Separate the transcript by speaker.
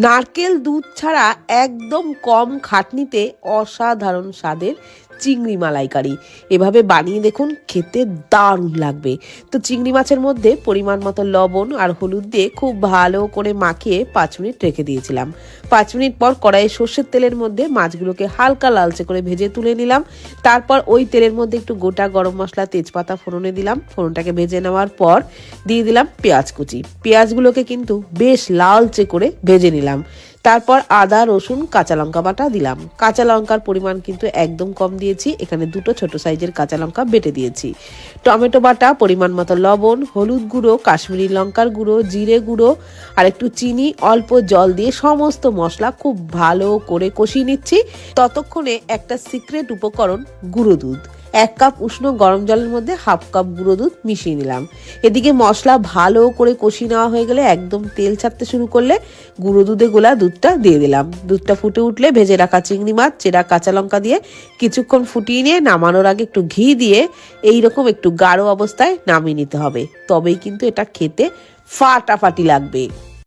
Speaker 1: নারকেল দুধ ছাড়া একদম কম খাটনিতে অসাধারণ স্বাদের চিংড়ি মালাইকারি এভাবে বানিয়ে দেখুন, খেতে দারুণ লাগবে। তো চিংড়ি মাছের মধ্যে পরিমাণ মতো লবণ আর হলুদ দিয়ে খুব ভালো করে মাখিয়ে 5 মিনিট রেখে দিয়েছিলাম। 5 মিনিট পর কড়াইয়ে সর্ষের তেলের মধ্যে মাছগুলোকে হালকা লালচে করে ভেজে তুলে নিলাম। তারপর ওই তেলের মধ্যে একটু গোটা গরম মশলা, তেজপাতা ফোড়নে দিলাম। ফোড়নটাকে ভেজে নেওয়ার পর দিয়ে দিলাম পেঁয়াজ কুচি। পেঁয়াজগুলোকে কিন্তু বেশ লালচে করে ভেজে নিলাম। তারপর আদা, রসুন, কাঁচা লঙ্কা বাটা দিলাম। কাঁচা লঙ্কার পরিমাণ কিন্তু একদম কম দিয়েছি, এখানে 2টো ছোট সাইজের কাঁচা লঙ্কা বেটে দিয়েছি। টমেটো বাটা, পরিমাণ মতো লবণ, হলুদ গুঁড়ো, কাশ্মীরি লঙ্কার গুঁড়ো, জিরে গুঁড়ো আর একটু চিনি, অল্প জল দিয়ে সমস্ত মশলা খুব ভালো করে কষিয়ে নিচ্ছি। ততক্ষণে একটা সিক্রেট উপকরণ, গুঁড়ো দুধ 1 কাপ উষ্ণ গরম জলের মধ্যে 1/2 কাপ গুঁড়ো দুধ মিশিয়ে নিলাম। এদিকে মশলা ভালো করে কষিয়ে নেওয়া হয়ে গেলে, একদম তেল ছাড়তে শুরু করলে গুঁড়ো দুধে গোলা দুধটা দিয়ে দিলাম। দুধটা ফুটে উঠলে ভেজে রাখা চিংড়ি মাছ, চেরা কাঁচা লঙ্কা দিয়ে কিছুক্ষণ ফুটিয়ে নিয়ে নামানোর আগে একটু ঘি দিয়ে এইরকম একটু গাঢ় অবস্থায় নামিয়ে নিতে হবে, তবেই কিন্তু এটা খেতে ফাটাফাটি লাগবে।